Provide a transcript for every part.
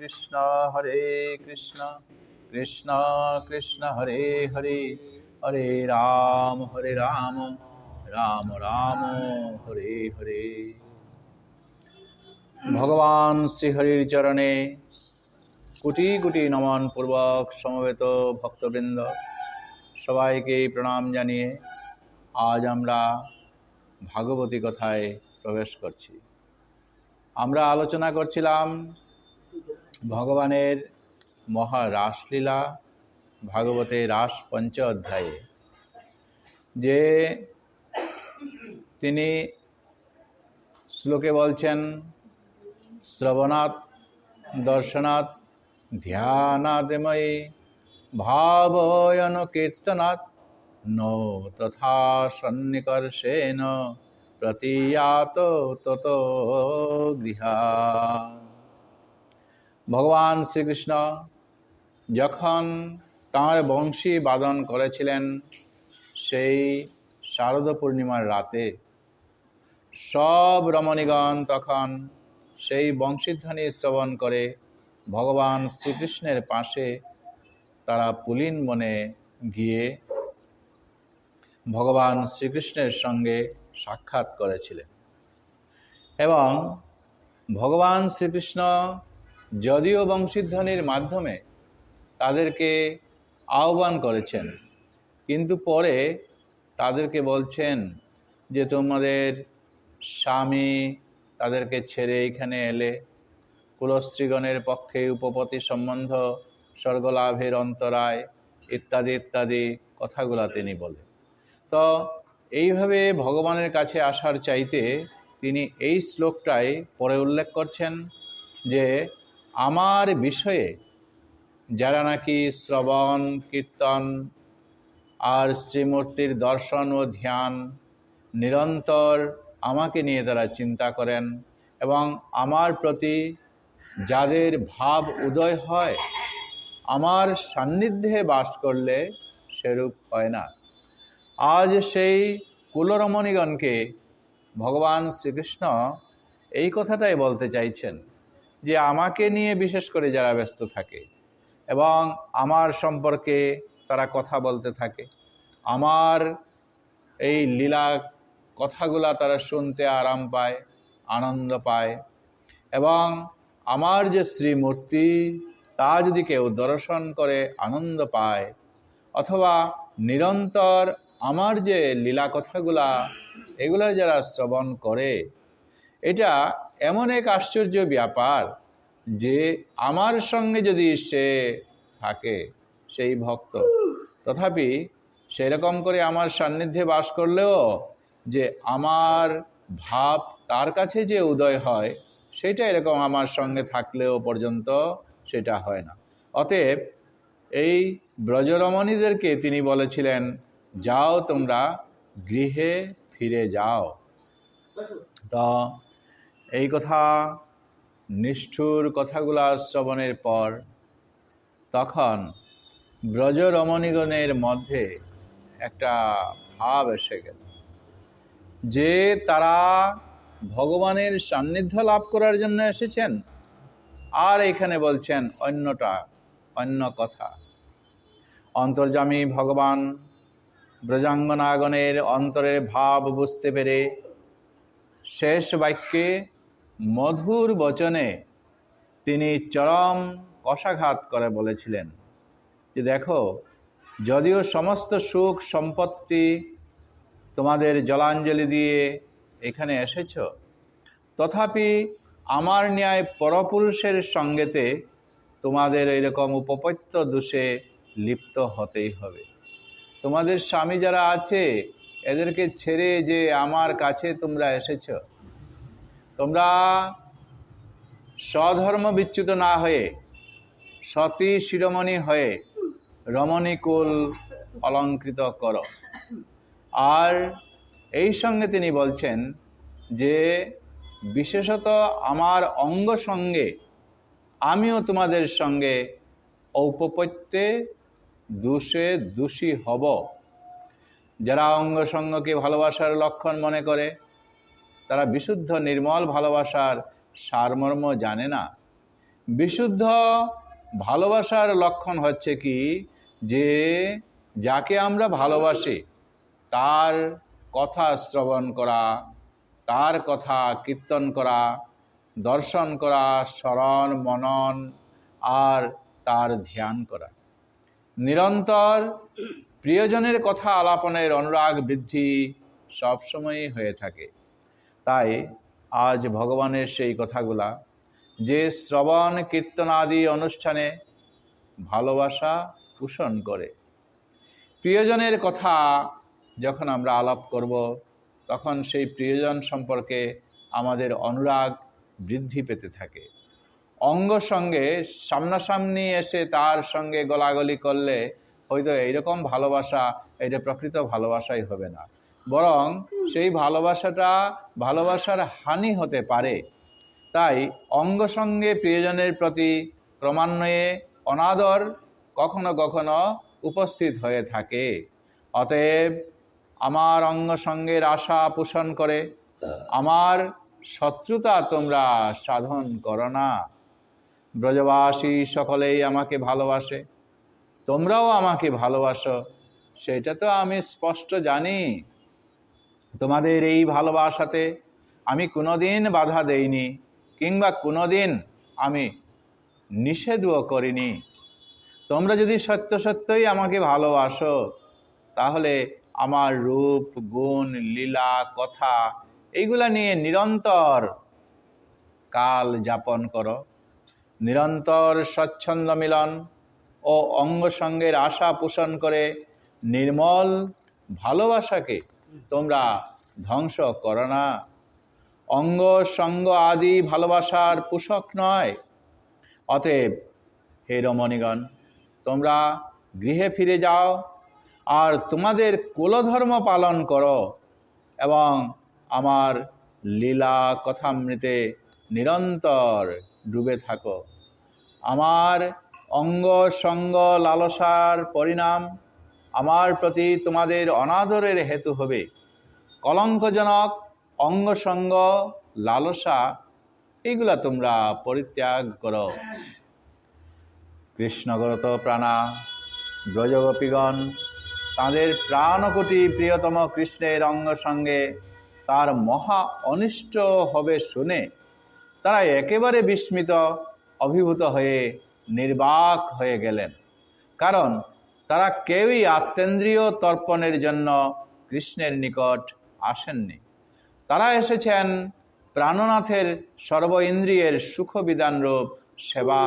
हरे कृष्ण कृष्ण कृष्ण हरे हरे हरे राम राम राम हरे हरे। भगवान श्री हरिर चरणे कोटि कोटि नमन पूर्वक समवेत भक्तवृंद सबाइके प्रणाम जानिए आज आमरा भागवती कथाय प्रवेश करছি। আমরা আলোচনা করছিলাম ভগবানের মহা রাসলীলা ভাগবতে রাস পঞ্চ অধ্যায়ে, যে তিনি শ্লোকে বলছেন শ্রবণাৎ দর্শনাৎ ধ্যানাদময়ী ভাবয়ন কীর্তনাৎ नो तथा सन्निकर्षेण प्रतीयात ततो गृहा। भगवान श्रीकृष्ण যখন তাঁর বংশী বাদন করেছিলেন সেই শারদ পূর্ণিমার রাতে, সব রমণীগণ তখন সেই বংশীধ্বনি শ্রবণ করে ভগবান শ্রীকৃষ্ণের পাশে তারা পুলিন বনে গিয়ে ভগবান শ্রীকৃষ্ণের সঙ্গে সাক্ষাৎ করেছিলেন। এবং ভগবান শ্রীকৃষ্ণ যদিও বংশীধ্বনির মাধ্যমে তাদেরকে আহ্বান করেছেন, কিন্তু পরে তাদেরকে বলছেন যে তোমাদের স্বামী তাদেরকে ছেড়ে এখানে এলে, কুলস্ত্রীগণের পক্ষে উপপতি সম্বন্ধ, স্বর্গলাভের অন্তরায় ইত্যাদি ইত্যাদি কথাগুলা তিনি বলেন। তো এইভাবে ভগবানের কাছে আসার চাইতে তিনি এই শ্লোকটাই পরে উল্লেখ করছেন যে আমার বিষয়ে যারা নাকি শ্রবণ কীর্তন আর শ্রীমূর্তির দর্শন ও ধ্যান নিরন্তর আমাকে নিয়ে তারা চিন্তা করেন এবং আমার প্রতি যাদের ভাব উদয় হয়, আমার সান্নিধ্যে বাস করলে সেরূপ হয় না। আজ সেই কুলরমণীগণকে ভগবান শ্রীকৃষ্ণ এই কথাটাই বলতে চাইছেন যে আমাকে নিয়ে বিশেষ করে যারা ব্যস্ত থাকে এবং আমার সম্পর্কে তারা কথা বলতে থাকে, আমার এই লীলা কথাগুলা তারা শুনতে আরাম পায়, আনন্দ পায়, এবং আমার যে শ্রীমূর্তি তা যদি কেউ দর্শন করে আনন্দ পায়, অথবা নিরন্তর আমার যে লীলা কথাগুলা এগুলা যারা শ্রবণ করে, এটা এমন এক আশ্চর্য ব্যাপার যে আমার সঙ্গে যদি সে থাকে সেই ভক্ত, তথাপি সেরকম করে আমার সান্নিধ্যে বাস করলেও যে আমার ভাব তার কাছে যে উদয় হয় সেটা এরকম আমার সঙ্গে থাকলেও পর্যন্ত সেটা হয় না। অতএব এই ব্রজরমণীদেরকে তিনি বলেছিলেন, যাও তোমরা গৃহে ফিরে যাও। তো এই কথা নিষ্ঠুর কথাগুলা শ্রবণের পর তখন ব্রজরমণীগণের মধ্যে একটা ভাব এসে গেল যে তারা ভগবানের সান্নিধ্য লাভ করার জন্য এসেছেন, আর এখানে বলছেন অন্য কথা। অন্তর্যামী ভগবান ব্রজাঙ্গনাগণের অন্তরের ভাব বুঝতে পেরে শেষ বাক্যে মধুর বচনে তিনি চরম কষাঘাত করে বলেছিলেন যে দেখো, যদিও সমস্ত সুখ সম্পত্তি তোমাদের জলাঞ্জলি দিয়ে এখানে এসেছ, তথাপি আমার ন্যায় পরপুরুষের সঙ্গেতে তোমাদের এরকম উপপত্য দোষে লিপ্ত হতেই হবে। তোমাদের স্বামী যারা আছে এদেরকে ছেড়ে যে আমার কাছে তোমরা এসেছ, তোমরা স্বধর্ম বিচ্যুত না হয়ে সতী শিরোমণি হয়ে রমণীকুল অলঙ্কৃত করো। আর এই সঙ্গে তিনি বলছেন যে বিশেষত আমার অঙ্গ সঙ্গে আমিও তোমাদের সঙ্গে ঔপপত্যে দোষে দোষী হব। যারা অঙ্গ সঙ্গকে ভালোবাসার লক্ষণ মনে করে তারা বিশুদ্ধ নির্মল ভালোবাসার সারমর্ম জানে না। বিশুদ্ধ ভালোবাসার লক্ষণ হচ্ছে কি, যে যাকে আমরা ভালোবাসি তার কথা শ্রবণ করা, তার কথা কীর্তন করা, দর্শন করা, স্মরণ মনন আর তার ধ্যান করা। নিরন্তর প্রিয়জনের কথা আলাপনের অনুরাগ বৃদ্ধি সবসময়ই হয়ে থাকে। তাই আজ ভগবানের সেই কথাগুলা, যে শ্রবণ কীর্তন আদি অনুষ্ঠানে ভালোবাসা পোষণ করে। প্রিয়জনের কথা যখন আমরা আলাপ করব, তখন সেই প্রিয়জন সম্পর্কে আমাদের অনুরাগ বৃদ্ধি পেতে থাকে। অঙ্গ সঙ্গে সামনাসামনি এসে তার সঙ্গে গলাগলি করলে হয়তো এইরকম ভালোবাসা, এটা প্রকৃত ভালোবাসাই হবে না, বরং সেই ভালোবাসার হানি হতে পারে। তাই অঙ্গ সঙ্গে প্রিয়জনের প্রতি ক্রমান্বয়ে অনাদর কখনো কখনো উপস্থিত হয়ে থাকে। অতএব আমার অঙ্গ সঙ্গের আশা পোষণ করে আমার শত্রুতা তোমরা সাধন করো না। ব্রজবাসী সকলেই আমাকে ভালোবাসে, তোমরাও আমাকে ভালোবাসো, সেটা তো আমি স্পষ্ট জানি। তোমাদের এই ভালোবাসাতে আমি কোনোদিন বাধা দেইনি, কিংবা কোনোদিন আমি নিষেধও করিনি। তোমরা যদি সত্য সত্যই আমাকে ভালোবাসো, তাহলে আমার রূপ, গুণ, লীলা, কথা এইগুলা নিয়ে নিরন্তর কাল যাপন করো। নিরন্তর স্বচ্ছন্দ মিলন ও অঙ্গ সঙ্গের আশা পোষণ করে নির্মল ভালোবাসাকে তোমরা ধ্বংস করো না। অঙ্গ সঙ্গ আদি ভালোবাসার পোষক নয়। অতএব হে রমণীগণ, তোমরা গৃহে ফিরে যাও আর তোমাদের কুলধর্ম পালন করো এবং আমার লীলা কথামৃতে নিরন্তর ডুবে থাকো। আমার অঙ্গ সঙ্গ লালসার পরিণাম আমার প্রতি তোমাদের অনাদরের হেতু হবে। কলঙ্কজনক অঙ্গ সঙ্গ লালসা এইগুলা তোমরা পরিত্যাগ করো। কৃষ্ণগত প্রাণা ব্রজগোপীগণ তাঁদের প্রাণকোটি প্রিয়তম কৃষ্ণের অঙ্গ সঙ্গে তার মহা অনিষ্ট হবে শুনে তারা একেবারে বিস্মিত, অভিভূত হয়ে নির্বাক হয়ে গেলেন। কারণ তারা কেউই আত্মেন্দ্রিয় তর্পণের জন্য কৃষ্ণের নিকট আসেননি। তারা এসেছেন প্রাণনাথের সর্ব ইন্দ্রিয়ের সুখবিধান রূপ সেবা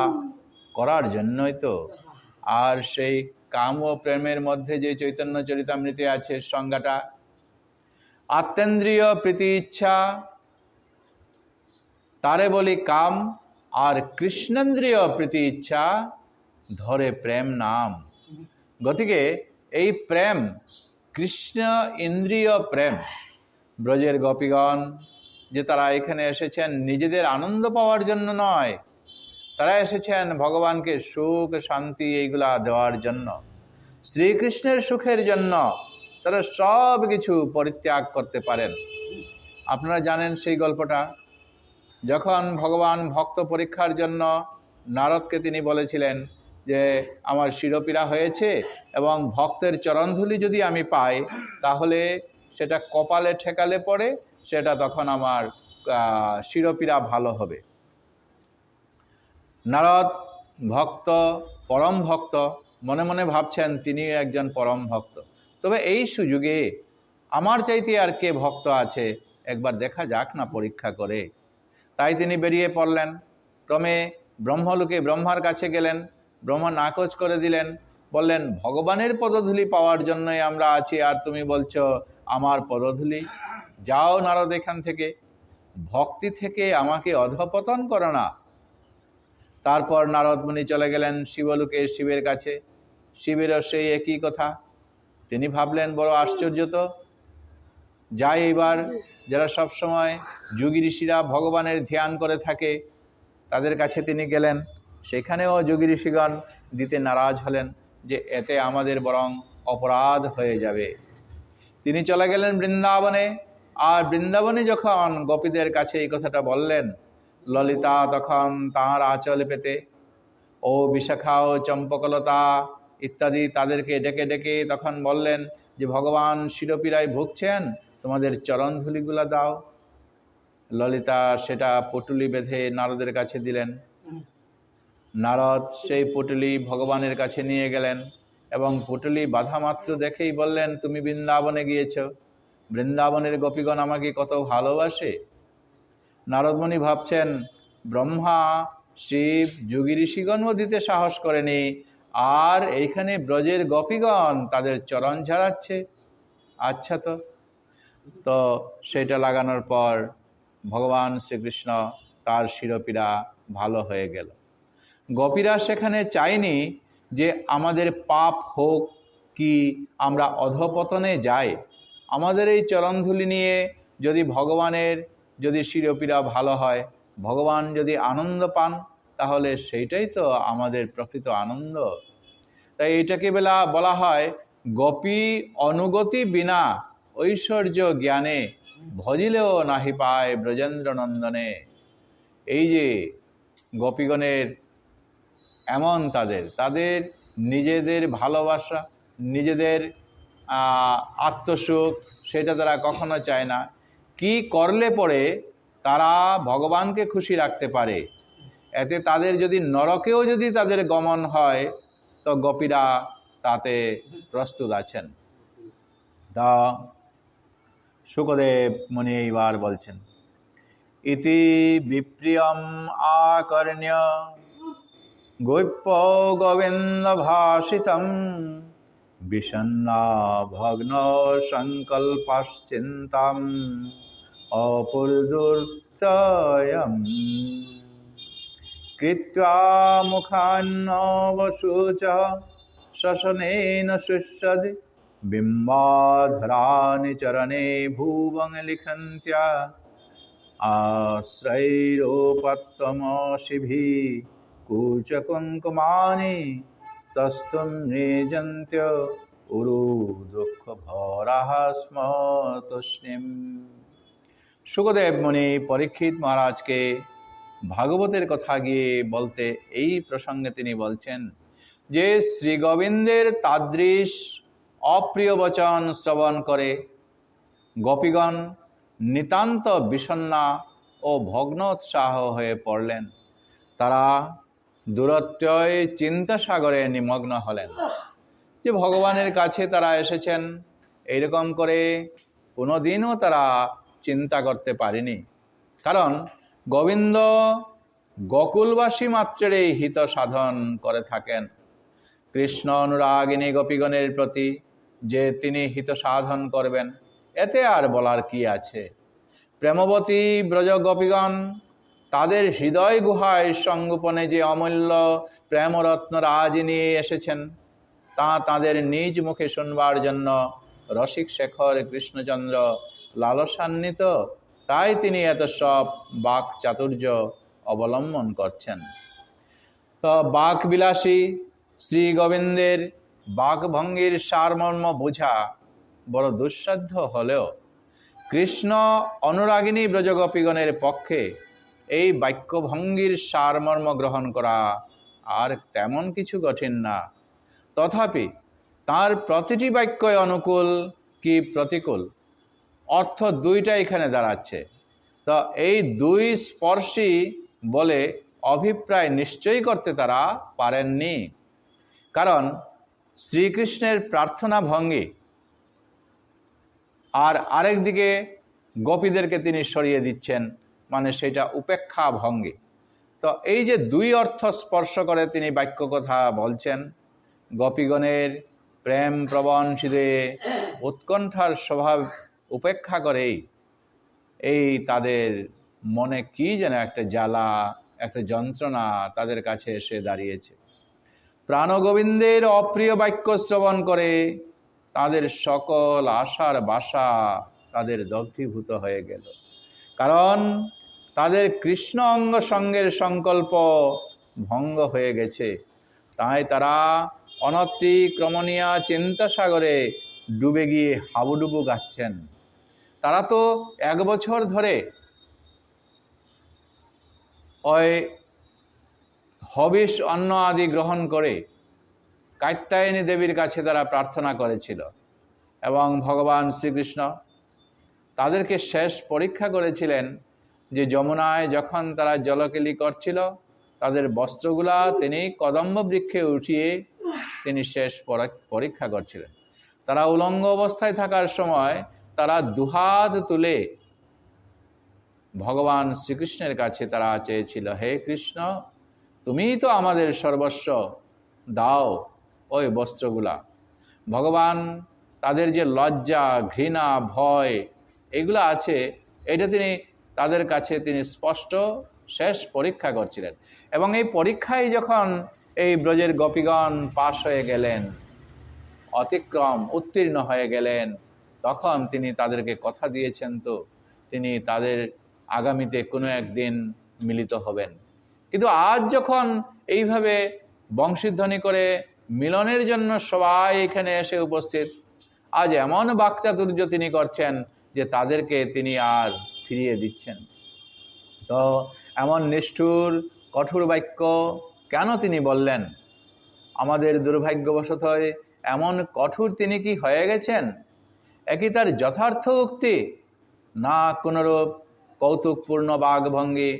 করার জন্যই তো। আর সেই কাম ও প্রেমের মধ্যে যে চৈতন্য চরিতামৃতে আছে সংজ্ঞাটা, আত্মেন্দ্রিয় প্রীতি ইচ্ছা তারে বলি কাম, আর কৃষ্ণেন্দ্রিয় প্রীতি ইচ্ছা ধরে প্রেম নাম। গতিকে এই প্রেম কৃষ্ণ ইন্দ্রিয় প্রেম। ব্রজের গোপীগণ যে তারা এখানে এসেছেন নিজেদের আনন্দ পাওয়ার জন্য নয়, তারা এসেছেন ভগবানকে সুখ শান্তি এইগুলা দেওয়ার জন্য, শ্রীকৃষ্ণের সুখের জন্য তারা সব কিছু পরিত্যাগ করতে পারেন। আপনারা জানেন সেই গল্পটা, যখন ভগবান ভক্ত পরীক্ষার জন্য নারদকে তিনি বলেছিলেন যে আমার শিরোপীড়া হয়েছে এবং ভক্তের চরণধুলি যদি আমি পাই তাহলে সেটা কপালে ঠেকালে পড়ে সেটা তখন আমার শিরোপীড়া ভালো হবে। নারদ ভক্ত, পরম ভক্ত, মনে মনে ভাবছেন তিনি একজন পরম ভক্ত, তবে এই সুযোগে আমার চাইতে আর কে ভক্ত আছে একবার দেখা যাক না পরীক্ষা করে। তাই তিনি বেরিয়ে পড়লেন। ক্রমে ব্রহ্মলোকে ব্রহ্মার কাছে গেলেন। ব্রহ্মা নাকচ করে দিলেন, বললেন ভগবানের পদধূলি পাওয়ার জন্যই আমরা আছি, আর তুমি বলছো আমার পদধূলি। যাও নারদ এখান থেকে, ভক্তি থেকে আমাকে অধঃপতন করো না। তারপর নারদ মুনি চলে গেলেন শিবলোকে, শিবের কাছে। শিবেরও সেই একই কথা। তিনি ভাবলেন বড় আশ্চর্য তো, যাই এবার যারা সবসময় যোগী ঋষিরা ভগবানের ধ্যান করে থাকে তাদের কাছে তিনি গেলেন। সেখানেও যোগী ঋষিগণ দিতে নারাজ হলেন যে এতে আমাদের বরং অপরাধ হয়ে যাবে। তিনি চলে গেলেন বৃন্দাবনে। আর বৃন্দাবনে যখন গোপীদের কাছে এই কথাটা বললেন, ললিতা তখন তাঁর আঁচল পেতে, ও বিশাখা ও চম্পকলতা ইত্যাদি তাদেরকে ডেকে ডেকে তখন বললেন যে ভগবান শিরোপীড়ায় ভুগছেন, তোমাদের চরণধুলিগুলা দাও। ললিতা সেটা পটুলি বেঁধে নারদের কাছে দিলেন। নারদ সেই পটুলি ভগবানের কাছে নিয়ে গেলেন এবং পটুলি বাধা মাত্র দেখেই বললেন, তুমি বৃন্দাবনে গিয়েছ, বৃন্দাবনের গোপীগণ আমাকে কত ভালোবাসে। নারদমণি ভাবছেন, ব্রহ্মা শিব যোগী ঋষিগণও দিতে সাহস করেনি, আর এইখানে ব্রজের গোপীগণ তাদের চরণ ঝাড়াচ্ছে। আচ্ছা, তো সেটা লাগানোর পর ভগবান শ্রীকৃষ্ণ তার শিরোপীড়া ভালো হয়ে গেল। গোপীরা সেখানে চায়নি যে আমাদের পাপ হোক কি আমরা অধপতনে যাই, আমাদের এই চরণধুলি নিয়ে যদি ভগবানের যদি শিরোপীড়া ভালো হয়, ভগবান যদি আনন্দ পান, তাহলে সেইটাই তো আমাদের প্রকৃত আনন্দ। তাই এইটাকে বলা হয় গোপী অনুগতি বিনা ঐশ্বর্য জ্ঞানে ভজিলেও নাহি পায় ব্রজেন্দ্র নন্দনে। এই যে গোপীগণের এমন তাদের নিজেদের ভালোবাসা, নিজেদের আত্মসুখ, সেটা তারা কখনো চায় না। কি করলে পরে তারা ভগবানকে খুশি রাখতে পারে, এতে তাদের যদি নরকেও যদি তাদের গমন হয়, তো গোপীরা তাতে প্রস্তুত আছেন। তা শুকদেব মুনি এইবার বলছেন, ইতি বিপ্রিয়ম আকর্ণ্য গোপ্য গোবিন্দ ভাষিতম বিষণ্ণা ভগ্ন সংকল্পশ্চিন্তাম অপুরদুর্তয়ম কৃত্বা মুখান্নবশুচ শশনেন শুষ্যদ বিম্বাধরানি চরণে ভুবং লিখন্ত্য়া আশ্রৈরোপত্তমশিভি কুচকুঙ্কুমানি তস্তুম নিযন্ত্য উরু দুঃখ ভরাহ স্ম তুষ্ণীম। শুকদেব মুনি পরীক্ষিত মহারাজকে ভাগবতের কথা গিয়ে বলতে এই প্রসঙ্গে তিনি বলছেন যে শ্রী গোবিন্দের তাদৃশ অপ্রিয় বচন শ্রবণ করে গোপীগণ নিতান্ত বিষণ্ণা ও ভগ্নোৎসাহ হয়ে পড়লেন। তারা দূরত্বয় চিন্তা সাগরে নিমগ্ন হলেন যে ভগবানের কাছে তারা এসেছেন, এইরকম করে কোনোদিনও তারা চিন্তা করতে পারেনি। কারণ গোবিন্দ গোকুলবাসী মাত্রেরই হিত সাধন করে থাকেন। কৃষ্ণ অনুরাগিনী গোপীগণের প্রতি যে তিনি হিত সাধন করবেন, এতে আর বলার কি আছে। প্রেমবতী ব্রজ গোপীগণ তাদের হৃদয় গুহায় সংগোপনে যে অমূল্য প্রেমরত্ন রাজ নিয়ে এসেছেন, তা তাদের নিজ মুখে শুনবার জন্য রসিক শেখর কৃষ্ণচন্দ্র লালসান্বিত। তাই তিনি এত সব বাক চাতুর্য অবলম্বন করছেন। তো বাক বিলাসী শ্রী গোবিন্দের বাকভঙ্গির সারমর্ম বোঝা বড় দুঃসাধ্য হলেও কৃষ্ণ অনুরাগিনী ব্রজগোপীগণের পক্ষে এই বাক্যভঙ্গির সারমর্ম গ্রহণ করা আর তেমন কিছু কঠিন না। তথাপি তার প্রতিটি বাক্যই অনুকূল কি প্রতিকূল, অর্থ দুইটা এখানে দাঁড়াচ্ছে। তো এই দুই স্পর্শী বলে অভিপ্রায় নিশ্চয়ই করতে তারা পারেননি। কারণ শ্রীকৃষ্ণের প্রার্থনা ভঙ্গি আর আরেকদিকে গোপীদেরকে তিনি সরিয়ে দিচ্ছেন, মানে সেটা উপেক্ষা ভঙ্গি। তো এই যে দুই অর্থ স্পর্শ করে তিনি বাক্য কথা বলছেন, গোপীগণের প্রেম প্রবণ হৃদয়ে উৎকণ্ঠার স্বভাব উপেক্ষা করেই এই তাদের মনে কি যেন একটা জ্বালা, একটা যন্ত্রণা তাদের কাছে এসে দাঁড়িয়েছে। প্রাণগোবিন্দের অপ্রিয় বাক্য শ্রবণ করে তাদের সকল আশার বাসা তাদের দগ্ধীভূত হয়ে গেল। কারণ তাদের কৃষ্ণ অঙ্গ সঙ্গের সংকল্প ভঙ্গ হয়ে গেছে। তাই তারা অনতিক্রমণীয় চিন্তাসাগরে ডুবে গিয়ে হাবুডুবু গাচ্ছেন। তারা তো 1 বছর ধরে ওই হবিষ অন্ন আদি গ্রহণ করে কাত্যায়নী দেবীর কাছে তারা প্রার্থনা করেছিল এবং ভগবান শ্রীকৃষ্ণ তাদেরকে শেষ পরীক্ষা করেছিলেন যে যমুনায় যখন তারা জলকেলি করছিল তাদের বস্ত্রগুলা তিনি কদম্ব বৃক্ষে উঠিয়ে তিনি শেষ পরীক্ষা করছিলেন। তারা উলঙ্গ অবস্থায় থাকার সময় তারা দুহাত তুলে ভগবান শ্রীকৃষ্ণের কাছে তারা চেয়েছিল, হে কৃষ্ণ, তুমিই তো আমাদের সর্বস্ব, দাও ওই বস্ত্রগুলা। ভগবান তাদের যে লজ্জা, ঘৃণা, ভয় এগুলো আছে, এটা তিনি তাদের কাছে তিনি স্পষ্ট শেষ পরীক্ষা করছিলেন। এবং এই পরীক্ষায় যখন এই ব্রজের গোপীগণ পাশ হয়ে গেলেন, অতিক্রম উত্তীর্ণ হয়ে গেলেন, তখন তিনি তাদেরকে কথা দিয়েছেন তো তিনি তাদের আগামীতে কোনো একদিন মিলিত হবেন। কিন্তু আজ যখন এইভাবে বংশীধ্বনি করে মিলনের জন্য সবাই এখানে এসে উপস্থিত, আজ এমন বাকচাতুর্য তিনি করছেন যে তাদেরকে তিনি আর ফিরিয়ে দিচ্ছেন। তো এমন নিষ্ঠুর কঠোর বাক্য কেন তিনি বললেন? আমাদের দুর্ভাগ্যবশত এমন কঠোর তিনি কি হয়ে গেছেন? একই তার যথার্থ উক্তি, না কোনরূপ কৌতুকপূর্ণ বাগভঙ্গি,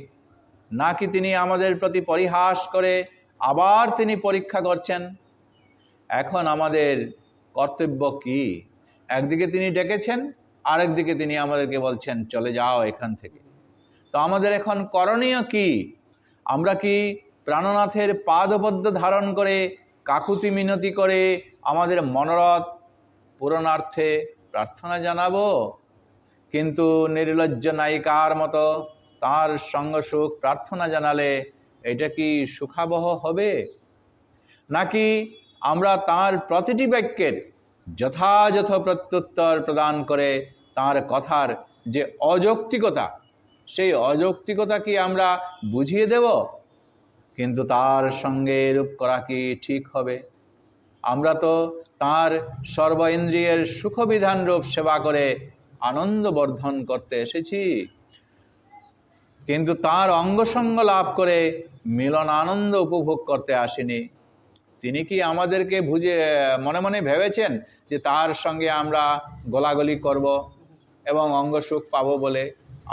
নাকি তিনি আমাদের প্রতি পরিহাস করে আবার তিনি পরীক্ষা করছেন? এখন আমাদের কর্তব্য কি? একদিকে তিনি ডেকেছেন, আরেকদিকে তিনি আমাদেরকে বলছেন চলে যাও এখান থেকে। তো আমাদের এখন করণীয় কি? আমরা কি প্রাণনাথের পাদপদ্ম ধারণ করে কাকুতি মিনতি করে আমাদের মনোরথ পূরণার্থে প্রার্থনা জানাবো, কিন্তু নির্লজ্জ নায়িকার মতো তার সঙ্গ সুখ প্রার্থনা জানালে এটা কি সুখাবহ হবে? নাকি আমরা তার প্রতিটি বাক্যের যথাযথ প্রত্যুত্তর প্রদান করে তার কথার যে অযৌক্তিকতা, সেই অযৌক্তিকতা কি আমরা বুঝিয়ে দেব, কিন্তু তার সঙ্গে এরূপ করা কি ঠিক হবে? আমরা তো তার সর্ব ইন্দ্রিয়ের সুখবিধান রূপ সেবা করে আনন্দ বর্ধন করতে এসেছি, কিন্তু তার অঙ্গসঙ্গ লাভ করে মিলন আনন্দ উপভোগ করতে আসেনি। তিনি কি আমাদেরকে মনে মনে ভেবেছেন যে তার সঙ্গে আমরা গোলাগুলি করব এবং অঙ্গ সুখ পাবো বলে?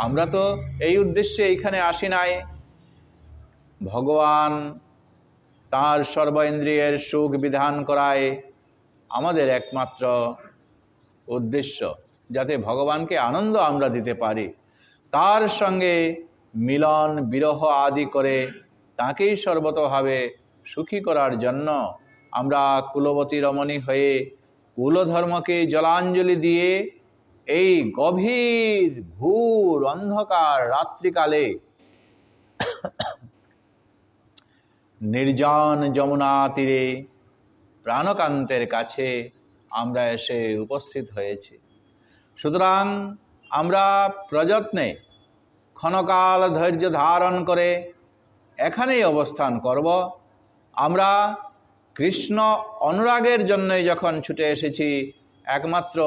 আমরা তো এই উদ্দেশ্যে এইখানে আসি নাই। ভগবান তার সর্ব ইন্দ্রিয়ের সুখ বিধান করায় আমাদের একমাত্র উদ্দেশ্য, যাতে ভগবানকে আনন্দ আমরা দিতে পারি। তার সঙ্গে মিলন বিরহ আদি করে তাকেই সর্বতভাবে সুখী করার জন্য আমরা কুলবতী রমণী হয়ে কুলধর্মকে জলাঞ্জলি দিয়ে এই গভীর ঘোর অন্ধকার রাত্রিকালে নির্জন যমুনা তীরে প্রাণকান্তের কাছে আমরা এসে উপস্থিত হয়েছি। সুতরাং আমরা প্রযত্নে ক্ষণকাল ধৈর্য ধারণ করে এখানেই অবস্থান করব। আমরা কৃষ্ণ অনুরাগের জন্যই যখন ছুটে এসেছি, একমাত্র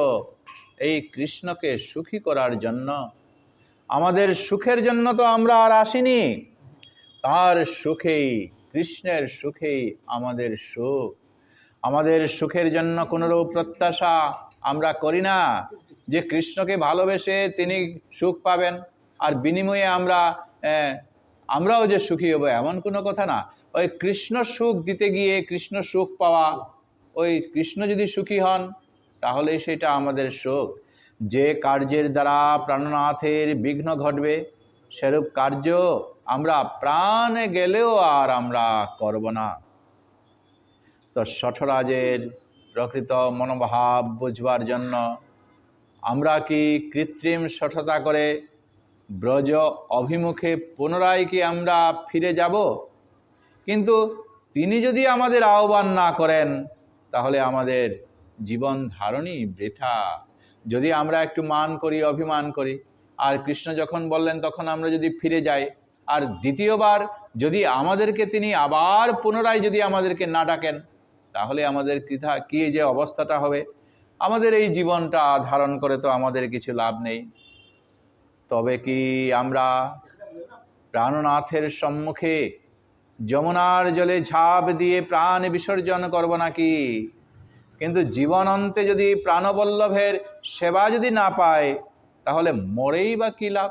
এই কৃষ্ণকে সুখী করার জন্য, আমাদের সুখের জন্য তো আমরা আর আসিনি। তার সুখেই, কৃষ্ণের সুখেই আমাদের সুখ। আমাদের সুখের জন্য কোনোরূপ প্রত্যাশা আমরা করি না যে কৃষ্ণকে ভালোবেসে তিনি সুখ পাবেন আর বিনিময়ে আমরাও যে সুখী হব, এমন কোনো কথা না। ওই কৃষ্ণ সুখ দিতে গিয়ে কৃষ্ণ সুখ পাওয়া, ওই কৃষ্ণ যদি সুখী হন তাহলেই সেটা আমাদের সুখ। যে কার্যের দ্বারা প্রাণনাথের বিঘ্ন ঘটবে, সেরূপ কার্য আমরা প্রাণে গেলেও আর আমরা করব না। তো শঠরাজের প্রকৃত মনোভাব বুঝবার জন্য আমরা কি কৃত্রিম শঠতা করে ব্রজ অভিমুখে পুনরায় কি আমরা ফিরে যাব? কিন্তু তিনি যদি আমাদের আহ্বান না করেন তাহলে আমাদের জীবন ধারণই বৃথা। যদি আমরা একটু মান করি, অভিমান করি, আর কৃষ্ণ যখন বললেন তখন আমরা যদি ফিরে যাই, আর দ্বিতীয়বার যদি আমাদেরকে তিনি আবার পুনরায় যদি আমাদেরকে না ডাকেন, তাহলে আমাদের কি যে অবস্থাটা হবে। আমাদের এই জীবনটা ধারণ করে তো আমাদের কিছু লাভ নেই। তবে কি আমরা প্রাণনাথের সম্মুখে যমুনার জলে ঝাঁপ দিয়ে প্রাণ বিসর্জন করব নাকি? কিন্তু জীবনান্তে যদি প্রাণবল্লভের সেবা যদি না পাই, তাহলে মরেই বা কী লাভ?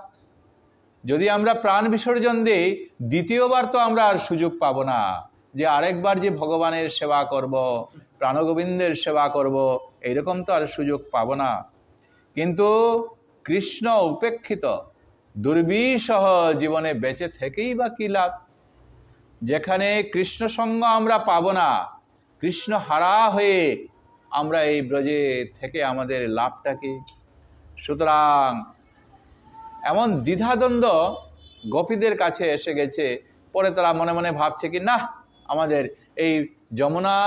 যদি আমরা প্রাণ বিসর্জন দিই, দ্বিতীয়বার তো আমরা আর সুযোগ পাব না যে আরেকবার যে ভগবানের সেবা করব, প্রাণগোবিন্দের সেবা করব, এইরকম তো আর সুযোগ পাব না। কিন্তু কৃষ্ণ উপেক্ষিত দুর্বিষহ জীবনে বেঁচে থেকেই বা কী লাভ? যেখানে কৃষ্ণ সঙ্গ আমরা পাব না, কৃষ্ণ হারা হয়ে আমরা এই ব্রজে থেকে আমাদের লাভটা কি? সুতরাং এমন দ্বিধাদ্বন্দ্ব গোপীদের কাছে এসে গেছে। পরে তারা মনে মনে ভাবছে কি, না, আমাদের এই যমুনা,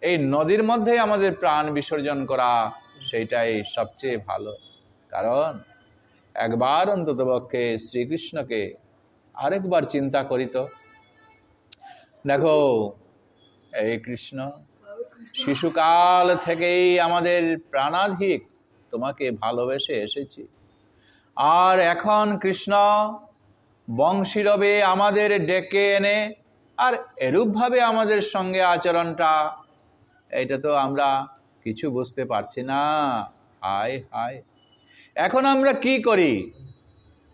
এই নদীর মধ্যেই আমাদের প্রাণ বিসর্জন করা সেইটাই সবচেয়ে ভালো। কারণ একবার অন্ততপক্ষে শ্রীকৃষ্ণকে আরেকবার চিন্তা করিত। দেখো, এই কৃষ্ণ শিশুকাল থেকেই আমাদের প্রাণাধিক তোমাকে ভালোবেসে এসেছি, আর এখন কৃষ্ণ বংশীরবে আমাদের ডেকে এনে আর এরূপভাবে আমাদের সঙ্গে আচরণটা, এটা তো আমরা কিছু বুঝতে পারছি না। হায় হায়, এখন আমরা কি করি?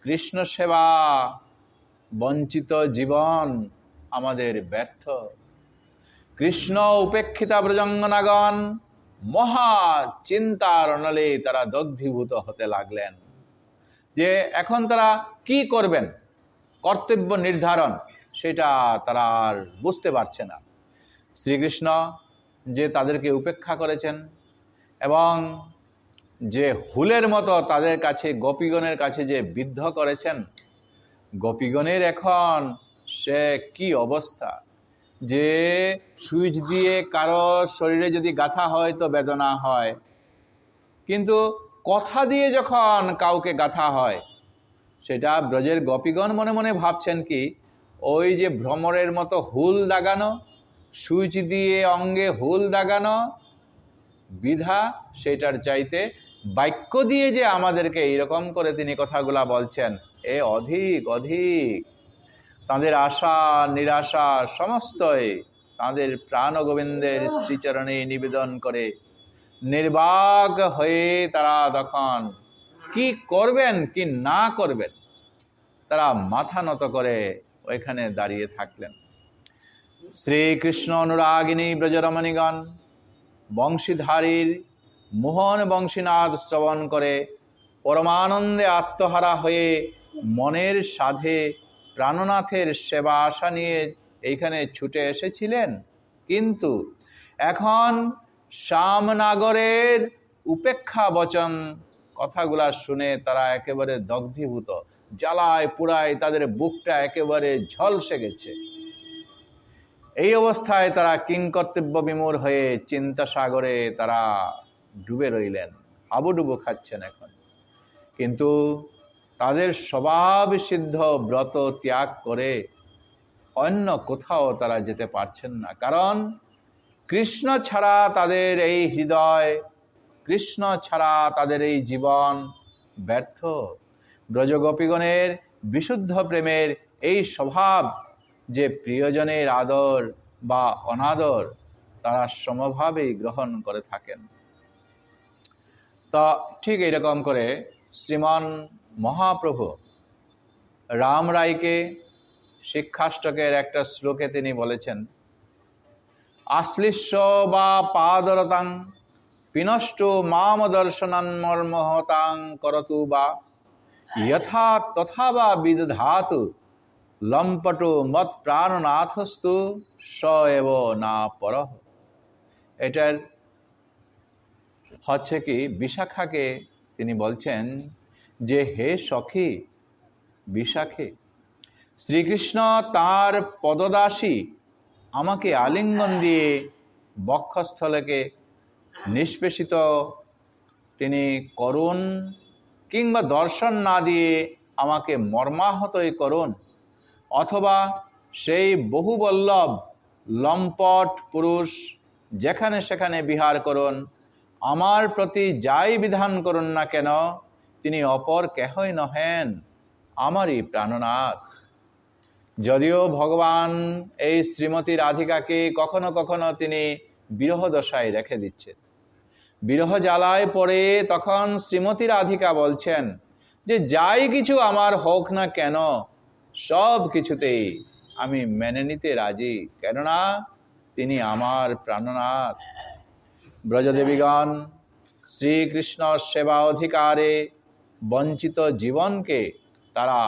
কৃষ্ণ সেবা বঞ্চিত জীবন আমাদের ব্যর্থ। কৃষ্ণ উপেক্ষিতা ব্রজাঙ্গনাগণ মহা চিন্তার অনলে তারা দগ্ধীভূত হতে লাগলেন যে এখন তারা কি করবেন, কর্তব্য নির্ধারণ সেটা তারা আর বুঝতে পারছে না। শ্রীকৃষ্ণ যে তাদেরকে উপেক্ষা করেছেন এবং যে হুলের মতো তাদের কাছে, গোপীগণের কাছে যে বিদ্ধ করেছেন, গোপীগণের এখন সে কি অবস্থা যে সুইচ দিয়ে কারো শরীরে যদি গাঁথা হয় তো বেদনা হয়, কিন্তু কথা দিয়ে যখন কাউকে গাঁথা হয়, সেটা ব্রজের গোপীগণ মনে মনে ভাবছেন কি, ওই যে ভ্রমরের মতো হুল দাগানো, সুইচ দিয়ে অঙ্গে হুল দাগানো বিধা, সেটার চাইতে বাক্য দিয়ে যে আমাদেরকে এইরকম করে তিনি কথাগুলা বলছেন, এ অধিক অধিক। তাঁদের আশা নিরাশা সমস্তই তাঁদের প্রাণ গোবিন্দের শ্রীচরণে নিবেদন করে নির্বাক হয়ে তারা তখন কি করবেন কি না করবেন, তারা মাথা নত করে ওইখানে দাঁড়িয়ে থাকলেন। শ্রীকৃষ্ণ অনুরাগিনী ব্রজরমণীগণ বংশীধারীর মোহন বংশীনাদ শ্রবণ করে পরমানন্দে আত্মহারা হয়ে মনের সাধে প্রাণনাথের সেবা আশা নিয়ে এইখানে ছুটে এসেছিলেন। কিন্তু এখন শ্যামনাগরের উপেক্ষা বচন কথাগুলা শুনে তারা একেবারে দগ্ধীভূত, জ্বালায় পুড়ায় তাদের বুকটা একেবারে ঝলসে গেছে। এই অবস্থায় তারা কিংকর্তব্য বিমূঢ় হয়ে চিন্তা সাগরে তারা ডুবে রইলেন, হাবুডুবু খাচ্ছেন এখন। কিন্তু তাদের স্বভাব সিদ্ধ ব্রত ত্যাগ করে অন্য কোথাও তারা যেতে পারছেন না। কারণ কৃষ্ণ ছাড়া তাদের এই হৃদয়, কৃষ্ণ ছাড়া তাদের এই জীবন ব্যর্থ। ব্রজগোপীগণের বিশুদ্ধ প্রেমের এই স্বভাব যে প্রিয়জনের আদর বা অনাদর তারা সমভাবেই গ্রহণ করে থাকেন। তা ঠিক এইরকম করে শ্রীমান মহাপ্রভু রাম রায়কে শিক্ষাষ্টকের একটা শ্লোকে তিনি বলেছেন, আশ্লিষ্য বা পাদরতাং পিনষ্ট মাম দর্শনান মর্মহতাং করতু বা যথা তথা বা বিদধাতু লম্পটো মত প্রাণনাথস্তু স এব না পরহ। এটার হচ্ছে কি, বিশাখাকে তিনি বলছেন যে হে সখী বিশাখে, শ্রীকৃষ্ণ তার পদদাসী আমাকে আলিঙ্গন দিয়ে বক্ষস্থলকে নিষ্পেষিত তিনি করুন, কিংবা দর্শন না দিয়ে আমাকে মর্মাহতই করুন, অথবা সেই বহুবল্লভ লম্পট পুরুষ যেখানে সেখানে বিহার করুন, আমার প্রতি যাই বিধান করুন না কেন, তিনি অপর কেহই নহেন, আমারই প্রাণনাথ। যদিও ভগবান এই শ্রীমতী রাধিকাকে কখনো কখনো তিনি বিরহ দশায় রেখে দিচ্ছেন, বিরহ জ্বালায় পড়ে তখন শ্রীমতী রাধিকা বলছেন যে যাই কিছু আমার হোক না কেন সব কিছুতেই আমি মেনে নিতে রাজি, কেননা তিনি আমার প্রাণনাথ। ব্রজদেবীগণ শ্রীকৃষ্ণ সেবা অধিকারে বঞ্চিত জীবনকে তারা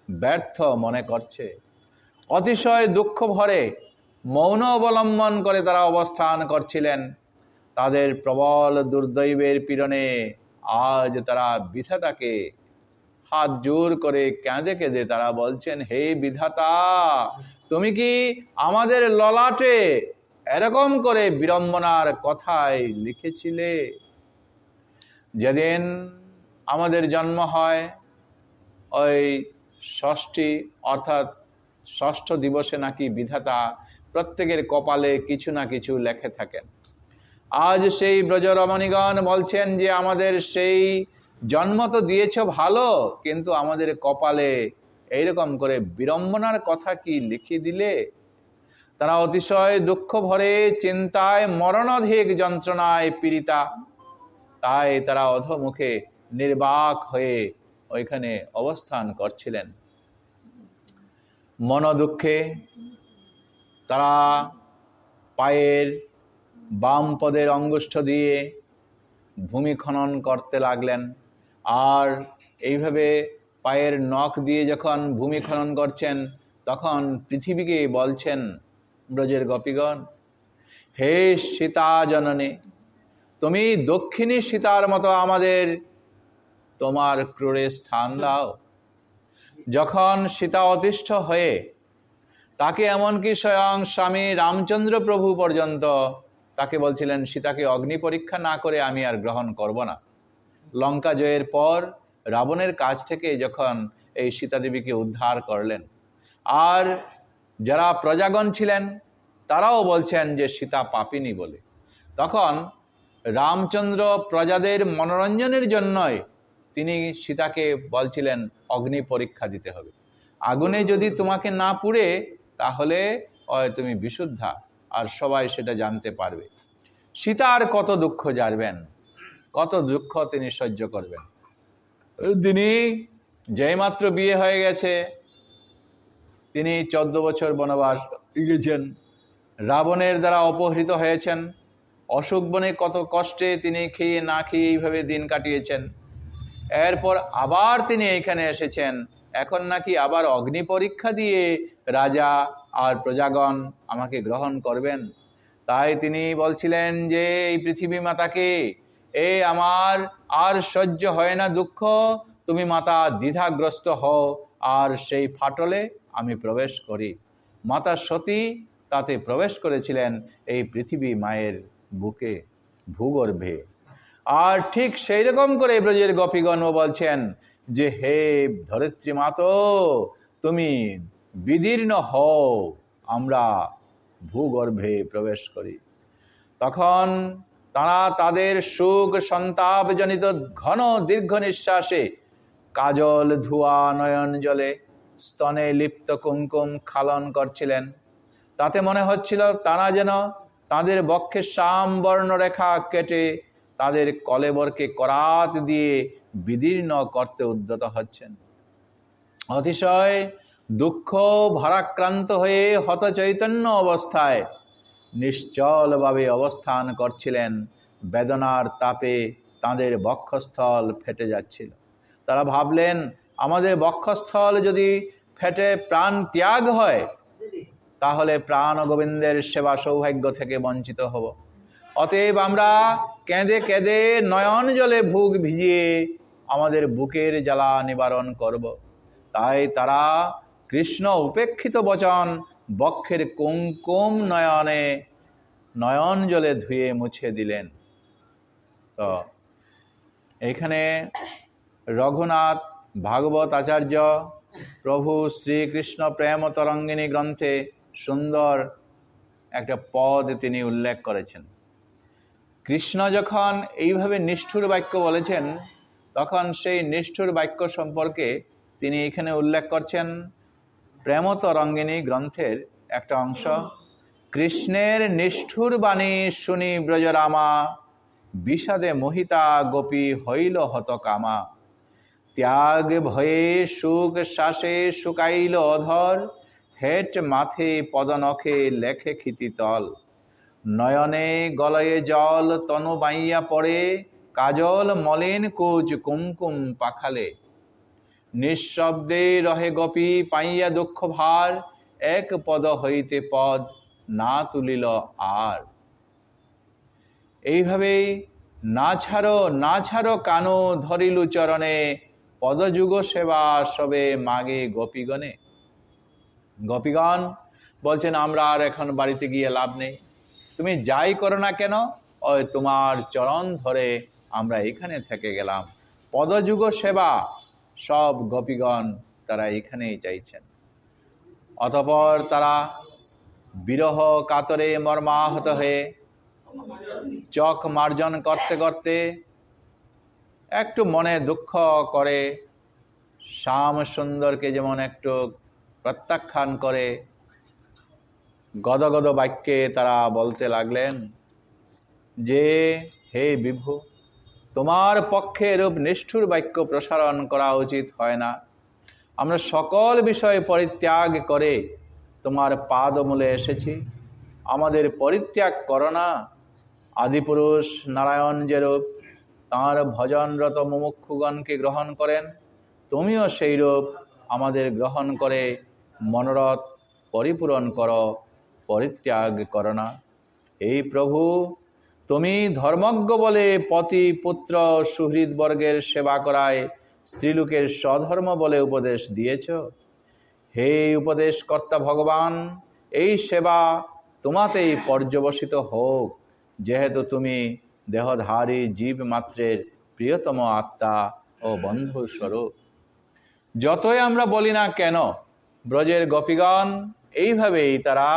ব্যর্থ মনে করছে, অতিশয় দুঃখ ভরে মৌন অবলম্বন করে তারা অবস্থান করছিলেন। তাদের প্রবল দুর্দৈবের পীড়নে আজ তারা বিধাতাকে হাত জোর করে কেঁদে কেঁদে তারা বলছেন, হে বিধাতা, তুমি কি আমাদের ললাটে এরকম করে বিড়ম্বনার কথাই লিখেছিলে? যেদিন আমাদের জন্ম হয় ওই ষষ্ঠী অর্থাৎ ষষ্ঠ দিবসে নাকি বিধাতা প্রত্যেকের কপালে কিছু না কিছু লেখে থাকেন। আজ সেই ব্রজরমণীগণ বলছেন যে আমাদের সেই জন্ম তো দিয়েছ ভালো, কিন্তু আমাদের কপালে এইরকম করে বিড়ম্বনার কথা কি লিখে দিলে? তারা অতিশয় দুঃখ ভরে চিন্তায় মরণাধিক যন্ত্রণায় পীড়িতা, তাই তারা অধোমুখে নির্বাক হয়ে ওইখানে অবস্থান করছিলেন। মনোদুঃখে তারা পায়ের বাম পদের অঙ্গুষ্ঠ দিয়ে ভূমি খনন করতে লাগলেন। আর এইভাবে পায়ের নখ দিয়ে যখন ভূমি খনন করছেন তখন পৃথিবীকে বলছেন ব্রজের গোপীগণ, হে সীতা জননী, তুমি দক্ষিণী সীতার মতো আমাদের তোমার ক্রোড়ে স্থান দাও। যখন সীতা অতিষ্ঠ হয়ে তাকে এমনকি স্বয়ং স্বামী রামচন্দ্র প্রভু পর্যন্ত তাকে বলছিলেন সীতাকে অগ্নি পরীক্ষা না করে আমি আর গ্রহণ করব না। লঙ্কা জয়ের পর রাবণের কাছ থেকে যখন এই সীতা দেবীকে উদ্ধার করলেন, আর যারা প্রজাগণ ছিলেন তারাও বলছেন যে সীতা পাপিনী বলে, তখন রামচন্দ্র প্রজাদের মনোরঞ্জনের জন্যই তিনি সীতাকে বলছিলেন অগ্নি পরীক্ষা দিতে হবে, আগুনে যদি তোমাকে না পুড়ে তাহলে তুমি বিশুদ্ধা, আর সবাই সেটা জানতে পারবে। সীতা আর কত দুঃখ জানবেন, কত দুঃখ তিনি সহ্য করবেন। তিনি যেইমাত্র বিয়ে হয়ে গেছে, তিনি 14 বছর বনবাস গেছেন, রাবণের দ্বারা অপহৃত হয়েছেন, অশোক বনে কত কষ্টে তিনি খেয়ে না খেয়ে এইভাবে দিন কাটিয়েছেন। এরপর আবার তিনি এইখানে এসেছেন, এখন নাকি আবার অগ্নি পরীক্ষা দিয়ে রাজা আর প্রজাগণ আমাকে গ্রহণ করবেন। তাই তিনি বলছিলেন যে এই পৃথিবী মাতাকে, এ আমার আর সহ্য হয় না দুঃখ, তুমি মাতা দ্বিধাগ্রস্ত হও আর সেই ফাটলে আমি প্রবেশ করি। মাতা সতী তাতে প্রবেশ করেছিলেন এই পৃথিবী মায়ের বুকে, ভূগর্ভে। আর ঠিক সেই রকম করে ব্রজের গোপীগণ বলছেন যে হে ধরিত্রী মাতো, তুমি বিদীর্ণ হও, আমরা ভূগর্ভে প্রবেশ করি। তখন তারা তাদের সুখ সন্তাপজনিত ঘন দীর্ঘ নিঃশ্বাসে কাজল ধোয়া নয়ন জলে স্তনে লিপ্ত কুমকুম খালন করছিলেন। তাতে মনে হচ্ছিল তারা যেন তাদের বক্ষে শ্যাম বর্ণরেখা কেটে তাদের কলেবরকে করাত দিয়ে বিদীর্ণ করতে উদ্যত হচ্ছেন। অতিশয় দুঃখ ভারাক্রান্ত হয়ে হতচৈতন্য অবস্থায় নিশ্চলভাবে অবস্থান করছিলেন। বেদনার তাপে তাদের বক্ষস্থল ফেটে যাচ্ছিল। তারা ভাবলেন আমাদের বক্ষস্থল যদি ফেটে প্রাণ ত্যাগ হয় তাহলে প্রাণ গোবিন্দের সেবা সৌভাগ্য থেকে বঞ্চিত হব। অতএব আমরা কেঁদে কেঁদে নয়ন জলে বুক ভিজিয়ে আমাদের বুকের জ্বালা নিবারণ করব। তাই তারা কৃষ্ণ উপেক্ষিত বচন বক্ষের কুমকুম নয়নে নয়ন জলে ধুয়ে মুছে দিলেন। তো এখানে রঘুনাথ ভাগবত আচার্য প্রভু শ্রীকৃষ্ণ প্রেম তরঙ্গিনী গ্রন্থে সুন্দর একটা পদ তিনি উল্লেখ করেছেন। কৃষ্ণ যখন এইভাবে নিষ্ঠুর বাক্য বলেছেন তখন সেই নিষ্ঠুর বাক্য সম্পর্কে তিনি এখানে উল্লেখ করছেন প্রেমতরঙ্গিনী গ্রন্থের একটা অংশ। কৃষ্ণের নিষ্ঠুর বাণী শুনি ব্রজরামা, বিষাদে মোহিতা গোপী হইল হতকামা। ত্যাগ ভয়ে সুখ শ্বাসে শুকাইল অধর, হেট মাথে পদনখে লেখে ক্ষিতিতল। নয়নে গলয়ে জল তনু বাইয়া পড়ে, কাজল মলিন কুচ কুমকুম পাখালে। নিঃশব্দে রহে গোপী পাইয়া দুঃখ ভার, এক পদ হইতে পদ না তুলিল আর। এইভাবেই না ছাড়ো কানু ধরিলু চরণে, পদযুগ সেবা সবে মাগে গোপীগণে। গোপীগণ বলছেন আমরা আর এখন বাড়িতে গিয়ে লাভ নেই, তুমি যাই করো না কেন ওই তোমার চরণ ধরে আমরা এখানে থেকে গেলাম। পদযুগ সেবা সব গোপীগণ তারা এখানেই চাইছেন। অতঃপর তারা বিরহ কাতরে মর্মাহত হয়ে চোখ মার্জন করতে করতে একটু মনে দুঃখ করে শ্যাম সুন্দরকে যেমন একটু প্রত্যাখ্যান করে গদগদ বাক্যে তারা বলতে লাগলেন যে, হে বিভু, তোমার পক্ষে এরূপ নিষ্ঠুর বাক্য প্রসারণ করা উচিত হয় না। আমরা সকল বিষয় পরিত্যাগ করে তোমার পাদমূলে এসেছি, আমাদের পরিত্যাগ করো না। আদিপুরুষ নারায়ণ যেরূপ তাঁর ভজনরত মুমুক্ষুগণকে গ্রহণ করেন, তুমিও সেইরূপ আমাদের গ্রহণ করে মনোরথ পরিপূরণ করো, পরিত্যাগ করো না। এই প্রভু, তুমি ধর্মজ্ঞ বলে পতি পুত্র সুহৃদবর্গের সেবা করায় স্ত্রীলোকের স্বধর্ম বলে উপদেশ দিয়েছ। হে উপদেশকর্তা ভগবান, এই সেবা তোমাতেই পর্যবসিত হোক, যেহেতু তুমি দেহধারী জীব মাত্রের প্রিয়তম আত্মা ও বন্ধু স্বরূপ। যতই আমরা বলি না কেন, ব্রজের গোপীগণ এইভাবেই তারা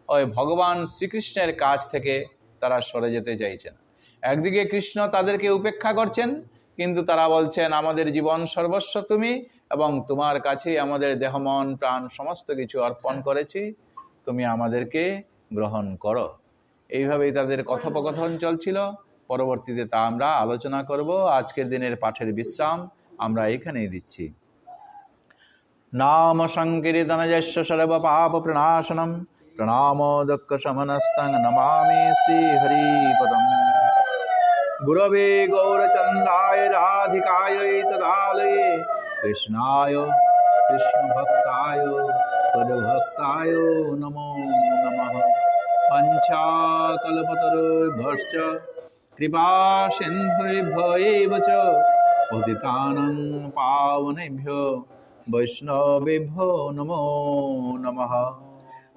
ওই ভগবান শ্রীকৃষ্ণের কাছ থেকে তারা সরে যেতে চাইছেন। একদিকে কৃষ্ণ তাদেরকে উপেক্ষা করছেন, কিন্তু তারা বলছেন আমাদের জীবন সর্বস্ব তুমি, এবং তোমার কাছেই আমাদের দেহ মন প্রাণ সমস্ত কিছু অর্পণ করেছি, তুমি আমাদেরকে গ্রহণ করো। এইভাবেই তাদের কথোপকথন চলছিল। পরবর্তীতে তা আমরা আলোচনা করব। আজকের দিনের পাঠের বিশ্রাম আমরা এখানেই দিচ্ছি। নাম সংকীর্তন যস্য সর্ব পাপ প্রণাশনম, প্রণামো দুঃখ শমনস্তং, নমামি শ্রী হরিপদম। গুরবে গৌরচন্দ্রায় রাধিকায় তদালয়ে, কৃষ্ণায় কৃষ্ণ ভক্তায় তদ্ভক্তায় নমো নমঃ। পঞ্চাকল্পতরুভ্যশ্চ কৃপা সিন্ধুভ্য এব চ পতিতানাং পাবনেভ্যো বৈষ্ণবেভ্যো নমো নমঃ।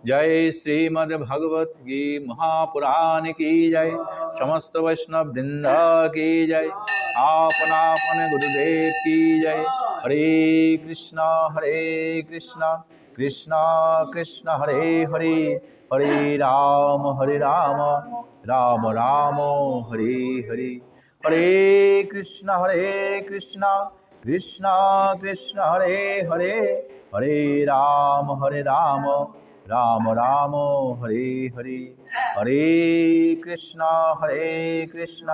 जय श्रीमद् भगवत की महापुराण की जय, समस्त वैष्णव वृंद की जय, आपन आपन गुरुदेव की जय। हरे कृष्णा कृष्णा कृष्ण हरे हरे, हरे राम राम राम हरे हरे। हरे कृष्णा कृष्णा कृष्ण हरे हरे, हरे राम राम राम हरे हरे। हरे कृष्णा कृष्ण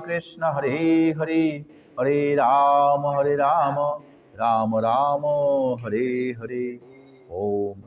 कृष्ण हरे हरे, हरे राम राम राम हरे हरे। ओम